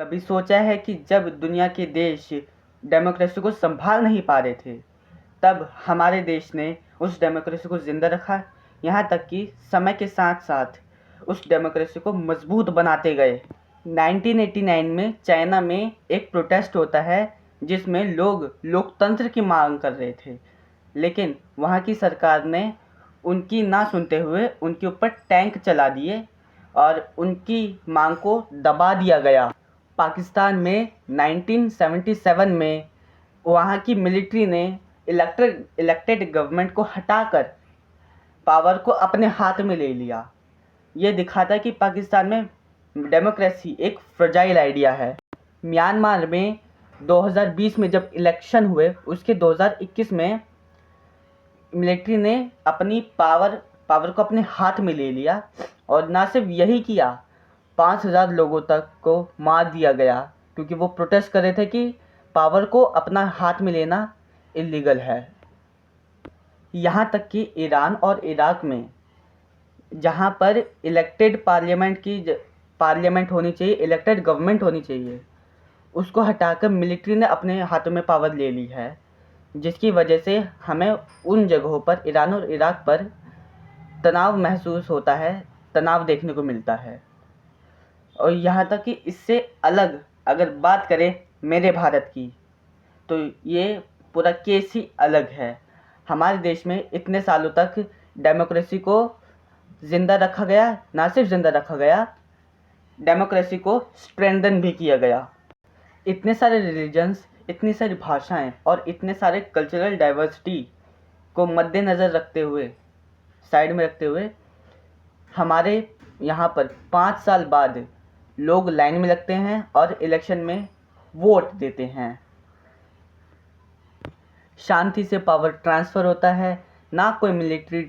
कभी सोचा है कि जब दुनिया के देश डेमोक्रेसी को संभाल नहीं पा रहे थे, तब हमारे देश ने उस डेमोक्रेसी को ज़िंदा रखा। यहाँ तक कि समय के साथ साथ उस डेमोक्रेसी को मजबूत बनाते गए। 1989 में चाइना में एक प्रोटेस्ट होता है जिसमें लोग लोकतंत्र की मांग कर रहे थे, लेकिन वहाँ की सरकार ने उनकी ना सुनते हुए उनके ऊपर टैंक चला दिए और उनकी मांग को दबा दिया गया। पाकिस्तान में 1977 में वहाँ की मिलिट्री ने इलेक्टेड गवर्नमेंट को हटाकर पावर को अपने हाथ में ले लिया। ये दिखाता है कि पाकिस्तान में डेमोक्रेसी एक फ्रेजाइल आइडिया है। म्यांमार में 2020 में जब इलेक्शन हुए, उसके 2021 में मिलिट्री ने अपनी पावर को अपने हाथ में ले लिया और ना सिर्फ यही किया, 5000 लोगों तक को मार दिया गया क्योंकि वो प्रोटेस्ट कर रहे थे कि पावर को अपना हाथ में लेना इलीगल है। यहाँ तक कि ईरान और इराक में जहाँ पर इलेक्टेड पार्लियामेंट होनी चाहिए, इलेक्टेड गवर्नमेंट होनी चाहिए, उसको हटाकर मिलिट्री ने अपने हाथों में पावर ले ली है, जिसकी वजह से हमें उन जगहों पर, ईरान और इराक पर तनाव महसूस होता है, तनाव देखने को मिलता है। और यहाँ तक कि इससे अलग अगर बात करें मेरे भारत की, तो ये पूरा केस ही अलग है। हमारे देश में इतने सालों तक डेमोक्रेसी को ज़िंदा रखा गया, ना सिर्फ ज़िंदा रखा गया, डेमोक्रेसी को स्ट्रेंथन भी किया गया। इतने सारे रिलीजन्स, इतनी सारी भाषाएं और इतने सारे कल्चरल डाइवर्सिटी को मद्देनज़र रखते हुए, साइड में रखते हुए, हमारे यहाँ पर 5 साल बाद लोग लाइन में लगते हैं और इलेक्शन में वोट देते हैं। शांति से पावर ट्रांसफ़र होता है, ना कोई मिलिट्री,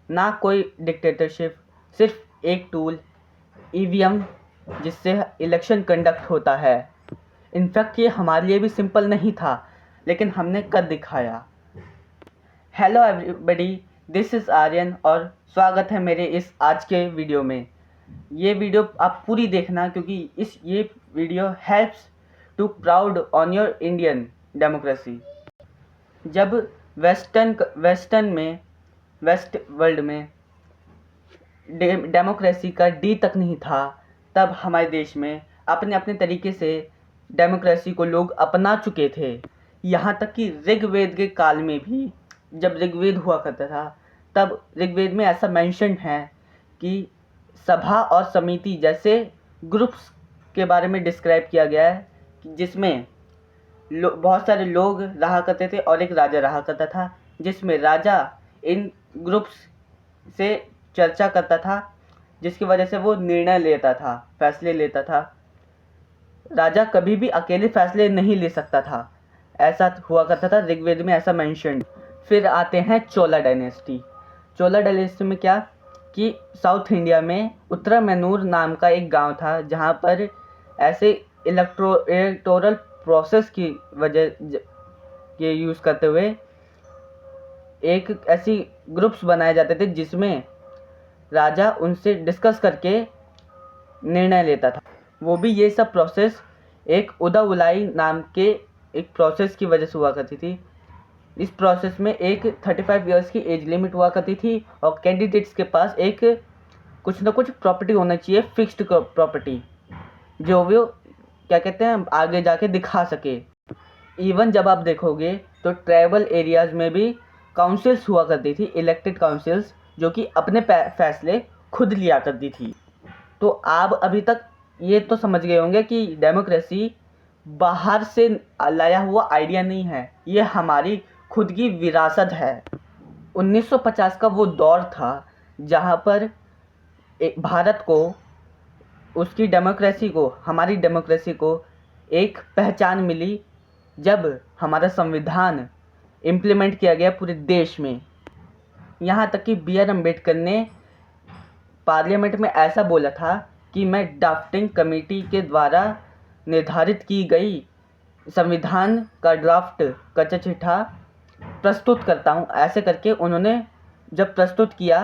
ना कोई डिक्टेटरशिप, सिर्फ एक टूल ईवीएम, जिससे इलेक्शन कंडक्ट होता है। इनफैक्ट ये हमारे लिए भी सिंपल नहीं था, लेकिन हमने कर दिखाया। Hello everybody, this is Aryan और स्वागत है मेरे इस आज के वीडियो में। ये वीडियो आप पूरी देखना क्योंकि ये video helps to proud on your Indian democracy. जब वेस्ट वर्ल्ड में डेमोक्रेसी का डी तक नहीं था, तब हमारे देश में अपने अपने तरीके से डेमोक्रेसी को लोग अपना चुके थे। यहाँ तक कि ऋग्वेद के काल में भी, जब ऋग्वेद हुआ करता था, तब ऋग्वेद में ऐसा मेंशन है कि सभा और समिति जैसे ग्रुप्स के बारे में डिस्क्राइब किया गया है, जिसमें बहुत सारे लोग रहा करते थे और एक राजा रहा करता था, जिसमें राजा इन ग्रुप्स से चर्चा करता था, जिसकी वजह से वो निर्णय लेता था, फैसले लेता था। राजा कभी भी अकेले फैसले नहीं ले सकता था, ऐसा हुआ करता था, ऋग्वेद में ऐसा मेंशन। फिर आते हैं चोला डायनेस्टी। चोला डायनेस्टी में क्या कि साउथ इंडिया में उत्तरामैनूर नाम का एक गांव था, जहां पर ऐसे इलेक्टोरल प्रोसेस की वजह के यूज़ करते हुए एक ऐसी ग्रुप्स बनाए जाते थे जिसमें राजा उनसे डिस्कस करके निर्णय लेता था। वो भी ये सब प्रोसेस एक उदाउलाई नाम के एक प्रोसेस की वजह से हुआ करती थी। इस प्रोसेस में एक 35 इयर्स की एज लिमिट हुआ करती थी और कैंडिडेट्स के पास एक कुछ ना कुछ प्रॉपर्टी होना चाहिए, फिक्स्ड प्रॉपर्टी, जो वो क्या कहते हैं आगे जाके दिखा सके। इवन जब आप देखोगे तो ट्राइबल एरियाज़ में भी काउंसिल्स हुआ करती थी, इलेक्टेड काउंसिल्स, जो कि अपने फैसले खुद लिया करती थी। तो आप अभी तक ये तो समझ गए होंगे कि डेमोक्रेसी बाहर से लाया हुआ आइडिया नहीं है, ये हमारी खुद की विरासत है। 1950 का वो दौर था जहाँ पर भारत को, उसकी डेमोक्रेसी को, हमारी डेमोक्रेसी को एक पहचान मिली जब हमारा संविधान इम्प्लीमेंट किया गया पूरे देश में। यहाँ तक कि बी आर अम्बेडकर ने पार्लियामेंट में ऐसा बोला था कि मैं ड्राफ्टिंग कमेटी के द्वारा निर्धारित की गई संविधान का ड्राफ्ट कच्चा चिट्ठा प्रस्तुत करता हूँ। ऐसे करके उन्होंने जब प्रस्तुत किया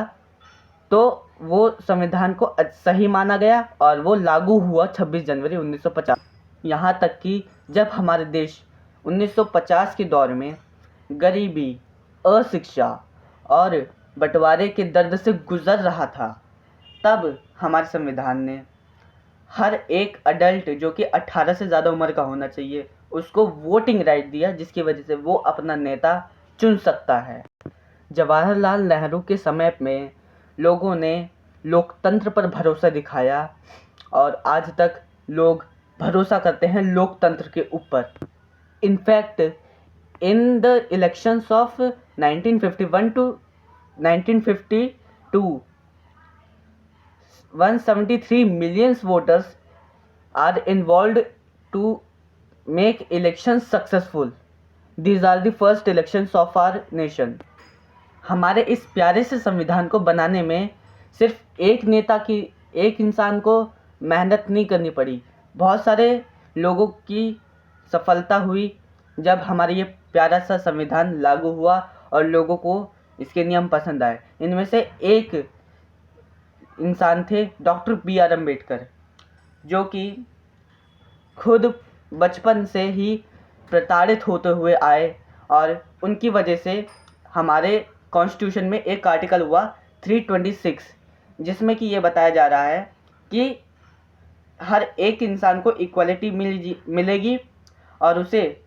तो वो संविधान को सही माना गया और वो लागू हुआ 26 जनवरी 1950। यहाँ तक कि जब हमारे देश 1950 के दौर में गरीबी, अशिक्षा और बंटवारे के दर्द से गुजर रहा था, तब हमारे संविधान ने हर एक अडल्ट जो कि 18 से ज़्यादा उम्र का होना चाहिए उसको वोटिंग राइट दिया, जिसकी वजह से वो अपना नेता चुन सकता है। जवाहरलाल नेहरू के समय में लोगों ने लोकतंत्र पर भरोसा दिखाया और आज तक लोग भरोसा करते हैं लोकतंत्र के ऊपर। In fact in the elections of 1951 to 1952 173 million voters are involved to make elections successful. These are the first elections of our nation. हमारे इस प्यारे से संविधान को बनाने में सिर्फ एक इंसान को मेहनत नहीं करनी पड़ी, बहुत सारे लोगों की सफलता हुई जब हमारा ये प्यारा सा संविधान लागू हुआ और लोगों को इसके नियम पसंद आए। इनमें से एक इंसान थे डॉक्टर B.R. अम्बेडकर, जो कि खुद बचपन से ही प्रताड़ित होते हुए आए और उनकी वजह से हमारे कॉन्स्टिट्यूशन में एक आर्टिकल हुआ 326, जिसमें कि ये बताया जा रहा है कि हर एक इंसान को इक्वलिटी मिलेगी और उसे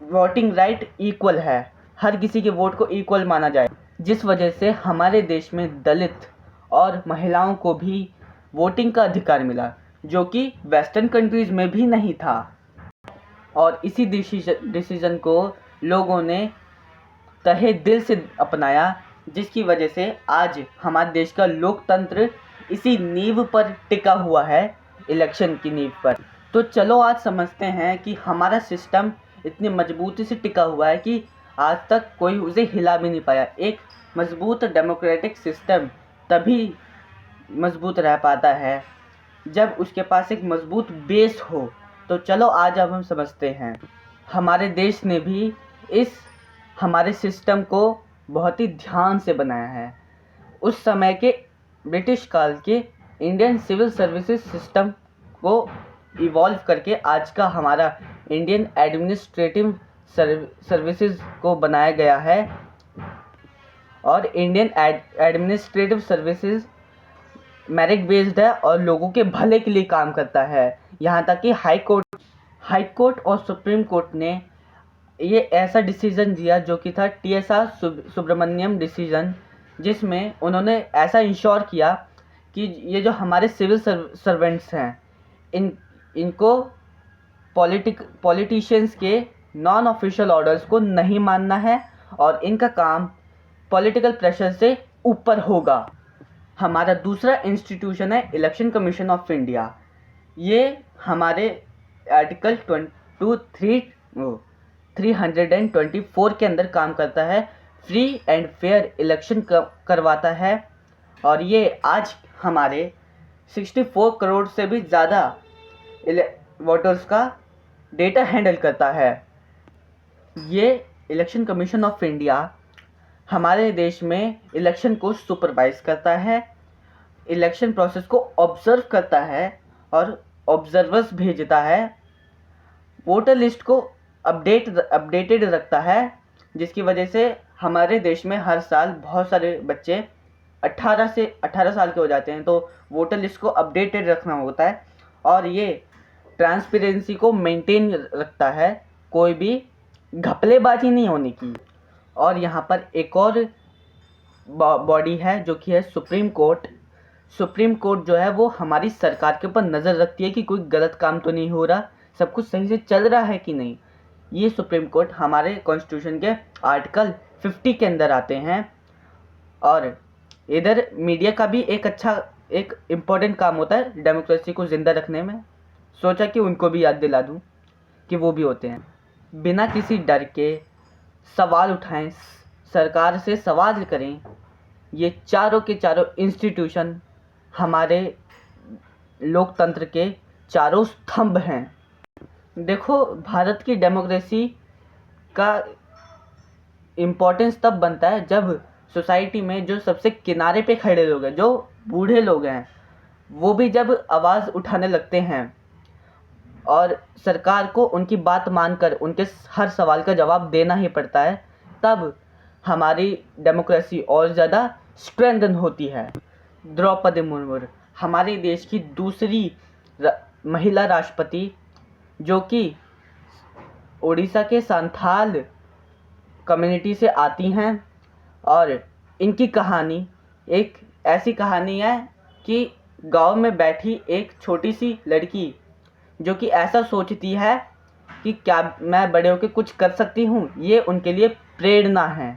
वोटिंग राइट इक्वल है, हर किसी के वोट को इक्वल माना जाए, जिस वजह से हमारे देश में दलित और महिलाओं को भी वोटिंग का अधिकार मिला, जो कि वेस्टर्न कंट्रीज़ में भी नहीं था। और इसी डिसीजन को लोगों ने तहे दिल से अपनाया, जिसकी वजह से आज हमारे देश का लोकतंत्र इसी नींव पर टिका हुआ है, इलेक्शन की नींव पर। तो चलो आज समझते हैं कि हमारा सिस्टम इतनी मजबूती से टिका हुआ है कि आज तक कोई उसे हिला भी नहीं पाया। एक मजबूत डेमोक्रेटिक सिस्टम तभी मजबूत रह पाता है जब उसके पास एक मजबूत बेस हो। तो चलो आज अब हम समझते हैं। हमारे देश ने भी इस हमारे सिस्टम को बहुत ही ध्यान से बनाया है। उस समय के ब्रिटिश काल के इंडियन सिविल सर्विसेज सिस्टम को इवॉल्व करके आज का हमारा इंडियन एडमिनिस्ट्रेटिव सर्विसेज को बनाया गया है। और Indian administrative services merit based है और लोगों के भले के लिए काम करता है। यहाँ तक कि हाई कोर्ट और सुप्रीम कोर्ट ने ये ऐसा डिसीज़न दिया जो कि था TSR सुब्रमण्यम डिसीज़न, जिसमें उन्होंने ऐसा इंश्योर किया कि ये जो हमारे सिविल सर्वेंट्स हैं इनको पॉलिटिशियंस के नॉन ऑफिशियल ऑर्डर्स को नहीं मानना है और इनका काम पॉलिटिकल प्रेशर से ऊपर होगा। हमारा दूसरा इंस्टीट्यूशन है इलेक्शन कमीशन ऑफ इंडिया। ये हमारे आर्टिकल 324 के अंदर काम करता है, फ्री एंड फेयर इलेक्शन करवाता है और ये आज हमारे 64 करोड़ से भी ज़्यादा वोटर्स का डेटा हैंडल करता है। ये इलेक्शन कमीशन ऑफ इंडिया हमारे देश में इलेक्शन को सुपरवाइज करता है, इलेक्शन प्रोसेस को ऑब्जर्व करता है और ऑब्जर्वर्स भेजता है, वोटर लिस्ट को अपडेटेड रखता है, जिसकी वजह से हमारे देश में हर साल बहुत सारे बच्चे 18 साल के हो जाते हैं, तो वोटर लिस्ट को अपडेटेड रखना होता है और ये ट्रांसपेरेंसी को मेंटेन रखता है, कोई भी घपलेबाजी नहीं होने की। और यहाँ पर एक और बॉडी है जो कि है सुप्रीम कोर्ट। सुप्रीम कोर्ट जो है वो हमारी सरकार के ऊपर नज़र रखती है कि कोई गलत काम तो नहीं हो रहा, सब कुछ सही से चल रहा है कि नहीं। ये सुप्रीम कोर्ट हमारे कॉन्स्टिट्यूशन के आर्टिकल 50 के अंदर आते हैं। और इधर मीडिया का भी एक इम्पॉर्टेंट काम होता है डेमोक्रेसी को ज़िंदा रखने में। सोचा कि उनको भी याद दिला दूं कि वो भी होते हैं। बिना किसी डर के सवाल उठाएं, सरकार से सवाल करें। ये चारों के चारों इंस्टीट्यूशन हमारे लोकतंत्र के चारों स्तंभ हैं। देखो, भारत की डेमोक्रेसी का इम्पोर्टेंस तब बनता है जब सोसाइटी में जो सबसे किनारे पे खड़े लोग हैं, जो बूढ़े लोग हैं, वो भी जब आवाज़ उठाने लगते हैं और सरकार को उनकी बात मानकर उनके हर सवाल का जवाब देना ही पड़ता है, तब हमारी डेमोक्रेसी और ज़्यादा स्ट्रेंथन होती है। द्रौपदी मुर्मू हमारे देश की दूसरी महिला राष्ट्रपति, जो कि उड़ीसा के संथाल कम्युनिटी से आती हैं, और इनकी कहानी एक ऐसी कहानी है कि गांव में बैठी एक छोटी सी लड़की जो कि ऐसा सोचती है कि क्या मैं बड़े होकर कुछ कर सकती हूँ, ये उनके लिए प्रेरणा है।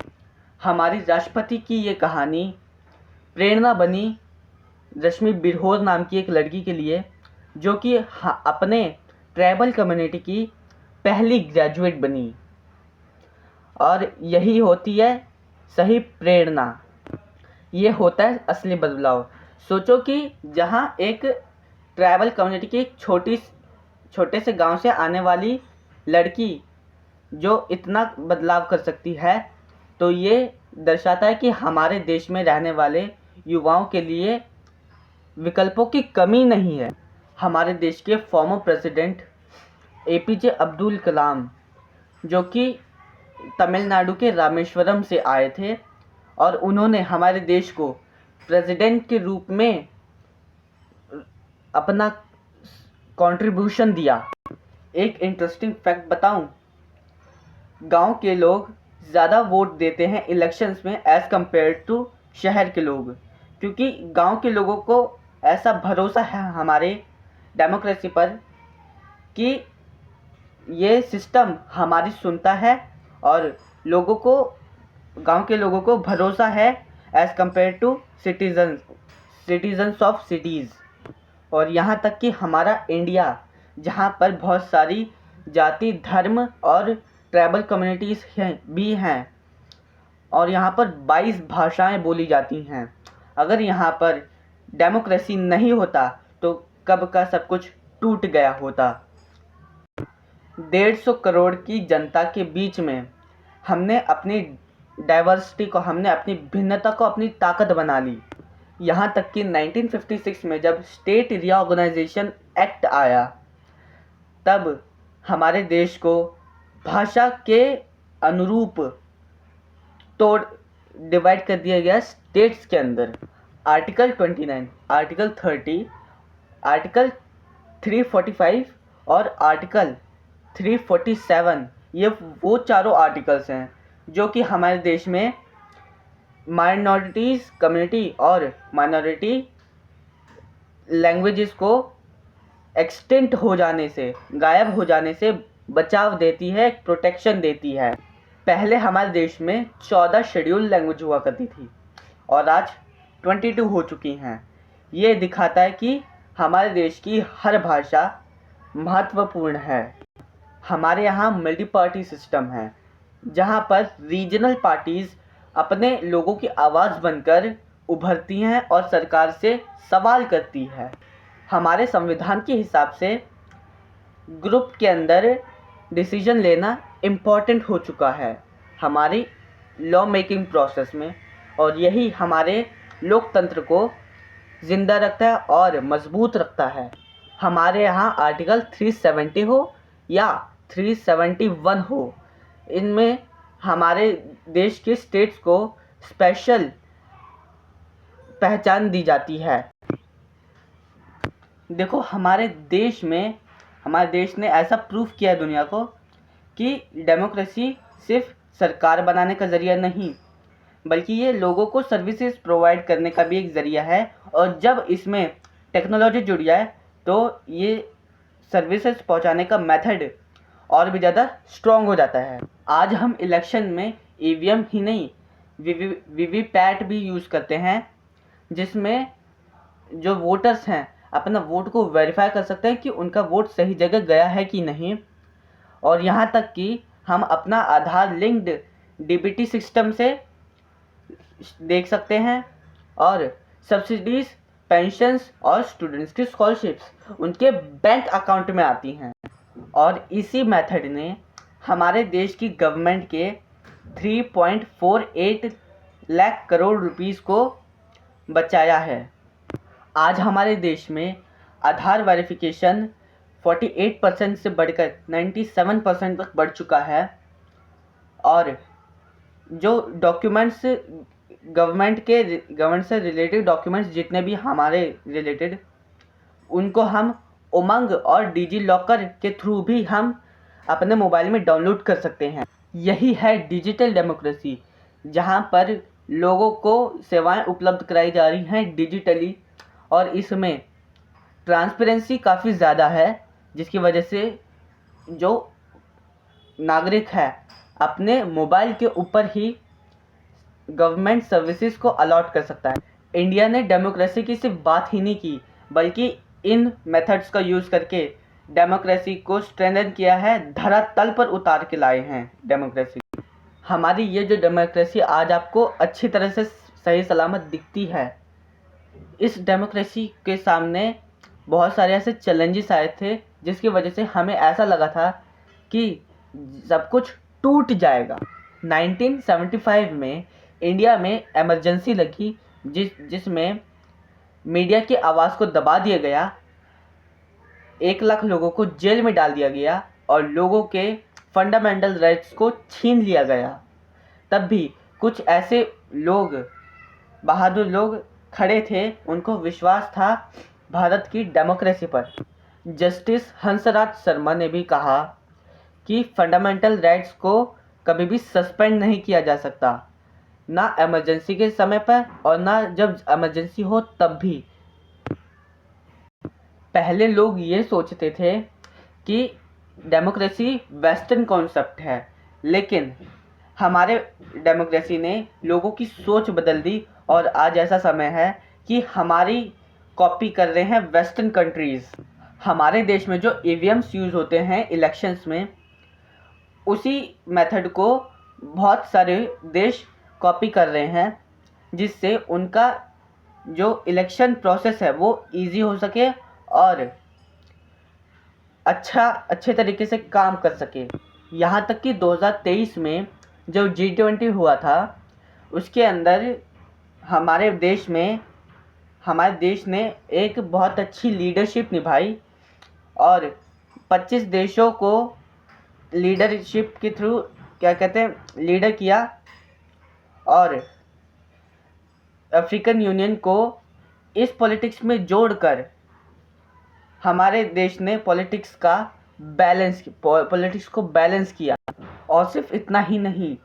हमारी राष्ट्रपति की ये कहानी प्रेरणा बनी रश्मि बिरहोर नाम की एक लड़की के लिए, जो कि अपने ट्राइबल कम्युनिटी की पहली ग्रेजुएट बनी, और यही होती है सही प्रेरणा। ये होता है असली बदलाव। सोचो कि जहाँ एक ट्राइबल कम्युनिटी की एक छोटे से गांव से आने वाली लड़की जो इतना बदलाव कर सकती है, तो ये दर्शाता है कि हमारे देश में रहने वाले युवाओं के लिए विकल्पों की कमी नहीं है। हमारे देश के former president APJ Abdul Kalam, जो कि तमिलनाडु के रामेश्वरम से आए थे, और उन्होंने हमारे देश को प्रेसिडेंट के रूप में अपना कंट्रीब्यूशन दिया। एक इंटरेस्टिंग फैक्ट बताऊं, गांव के लोग ज़्यादा वोट देते हैं इलेक्शंस में एज़ कम्पेयर टू शहर के लोग, क्योंकि गांव के लोगों को ऐसा भरोसा है हमारे डेमोक्रेसी पर कि ये सिस्टम हमारी सुनता है, और गांव के लोगों को भरोसा है as compare to citizens of cities. और यहाँ तक कि हमारा इंडिया, जहाँ पर बहुत सारी जाति, धर्म और ट्राइबल कम्युनिटीज़ भी हैं, और यहाँ पर 22 भाषाएं बोली जाती हैं। अगर यहाँ पर डेमोक्रेसी नहीं होता तो कब का सब कुछ टूट गया होता। 150 करोड़ की जनता के बीच में हमने अपनी डाइवर्सिटी को, हमने अपनी भिन्नता को अपनी ताकत बना ली। यहाँ तक कि 1956 में जब स्टेट रीऑर्गेनाइजेशन एक्ट आया, तब हमारे देश को भाषा के अनुरूप डिवाइड कर दिया गया स्टेट्स के अंदर। आर्टिकल 29, आर्टिकल 30, आर्टिकल 345 और आर्टिकल 347, ये वो चारों आर्टिकल्स हैं जो कि हमारे देश में माइनॉरिटीज़ कम्युनिटी और माइनॉरिटी लैंग्वेजेस को एक्सटिंक्ट हो जाने से, गायब हो जाने से बचाव देती है, प्रोटेक्शन देती है। पहले हमारे देश में 14 शेड्यूल लैंग्वेज हुआ करती थी और आज 22 हो चुकी हैं। ये दिखाता है कि हमारे देश की हर भाषा महत्वपूर्ण है। हमारे यहाँ मल्टी पार्टी सिस्टम है, जहाँ पर रीजनल पार्टीज़ अपने लोगों की आवाज़ बनकर उभरती हैं और सरकार से सवाल करती है। हमारे संविधान के हिसाब से ग्रुप के अंदर डिसीजन लेना इम्पॉर्टेंट हो चुका है हमारी लॉ मेकिंग प्रोसेस में, और यही हमारे लोकतंत्र को ज़िंदा रखता है और मजबूत रखता है। हमारे यहाँ आर्टिकल 370 हो या 371 हो, इनमें हमारे देश के स्टेट्स को स्पेशल पहचान दी जाती है। देखो, हमारे देश ने ऐसा प्रूफ किया है दुनिया को कि डेमोक्रेसी सिर्फ सरकार बनाने का ज़रिया नहीं, बल्कि ये लोगों को सर्विसेज प्रोवाइड करने का भी एक ज़रिया है। और जब इसमें टेक्नोलॉजी जुड़ जाए तो ये सर्विसेज पहुंचाने का मेथड और भी ज़्यादा स्ट्रॉन्ग हो जाता है। आज हम इलेक्शन में EVM ही नहीं, VVPAT भी यूज़ करते हैं, जिसमें जो वोटर्स हैं अपना वोट को वेरीफाई कर सकते हैं कि उनका वोट सही जगह गया है कि नहीं। और यहाँ तक कि हम अपना आधार लिंक्ड DBT सिस्टम से देख सकते हैं, और सब्सिडीज़, पेंशन्स और स्टूडेंट्स की स्कॉलरशिप्स उनके बैंक अकाउंट में आती हैं। और इसी मेथड ने हमारे देश की गवर्नमेंट के 3.48 लाख करोड़ रुपीस को बचाया है। आज हमारे देश में आधार वेरिफिकेशन 48% से बढ़कर 97% तक बढ़ चुका है। और जो डॉक्यूमेंट्स गवर्नमेंट से रिलेटेड डॉक्यूमेंट्स जितने भी हमारे रिलेटेड, उनको हम उमंग और डिजी लॉकर के थ्रू भी हम अपने मोबाइल में डाउनलोड कर सकते हैं। यही है डिजिटल डेमोक्रेसी, जहां पर लोगों को सेवाएं उपलब्ध कराई जा रही हैं डिजिटली, और इसमें ट्रांसपेरेंसी काफ़ी ज़्यादा है, जिसकी वजह से जो नागरिक है अपने मोबाइल के ऊपर ही गवर्नमेंट सर्विसेज को अलॉट कर सकता है। इंडिया ने डेमोक्रेसी की सिर्फ बात ही नहीं की, बल्कि इन मेथड्स का यूज़ करके डेमोक्रेसी को स्ट्रेंथन किया है, धरातल पर उतार के लाए हैं डेमोक्रेसी। हमारी ये जो डेमोक्रेसी आज आपको अच्छी तरह से सही सलामत दिखती है, इस डेमोक्रेसी के सामने बहुत सारे ऐसे चैलेंजेस आए थे, जिसकी वजह से हमें ऐसा लगा था कि सब कुछ टूट जाएगा। 1975 में इंडिया में इमरजेंसी लगी, जिसमें मीडिया की आवाज़ को दबा दिया गया, 1 लाख लोगों को जेल में डाल दिया गया और लोगों के फंडामेंटल राइट्स को छीन लिया गया। तब भी कुछ ऐसे लोग, बहादुर लोग खड़े थे, उनको विश्वास था भारत की डेमोक्रेसी पर। जस्टिस हंसराज शर्मा ने भी कहा कि फंडामेंटल राइट्स को कभी भी सस्पेंड नहीं किया जा सकता, ना इमरजेंसी के समय पर और ना जब इमरजेंसी हो तब भी। पहले लोग ये सोचते थे कि डेमोक्रेसी वेस्टर्न कॉन्सेप्ट है, लेकिन हमारे डेमोक्रेसी ने लोगों की सोच बदल दी और आज ऐसा समय है कि हमारी कॉपी कर रहे हैं वेस्टर्न कंट्रीज़। हमारे देश में जो ईवीएम्स यूज़ होते हैं इलेक्शंस में, उसी मेथड को बहुत सारे देश कॉपी कर रहे हैं, जिससे उनका जो इलेक्शन प्रोसेस है वो इजी हो सके और अच्छे तरीके से काम कर सके। यहाँ तक कि 2023 में जो G20 हुआ था, उसके अंदर हमारे देश ने एक बहुत अच्छी लीडरशिप निभाई और 25 देशों को लीडरशिप के थ्रू लीडर किया, और अफ्रीकन यूनियन को इस पॉलिटिक्स में जोड़कर हमारे देश ने पॉलिटिक्स को बैलेंस किया। और सिर्फ इतना ही नहीं,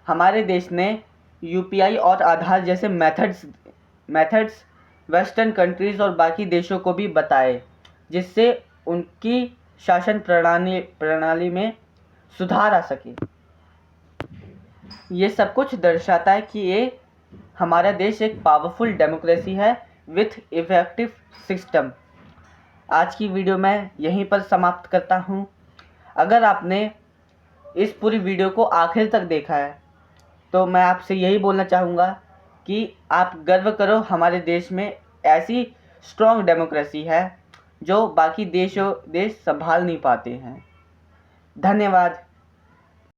हमारे देश ने यूपीआई और आधार जैसे मेथड्स वेस्टर्न कंट्रीज़ और बाकी देशों को भी बताए, जिससे उनकी शासन प्रणाली में सुधार आ सके। ये सब कुछ दर्शाता है कि ये हमारा देश एक पावरफुल डेमोक्रेसी है विथ इफेक्टिव सिस्टम। आज की वीडियो मैं यहीं पर समाप्त करता हूँ। अगर आपने इस पूरी वीडियो को आखिर तक देखा है, तो मैं आपसे यही बोलना चाहूँगा कि आप गर्व करो, हमारे देश में ऐसी स्ट्रॉन्ग डेमोक्रेसी है जो बाकी देश संभाल नहीं पाते हैं। धन्यवाद।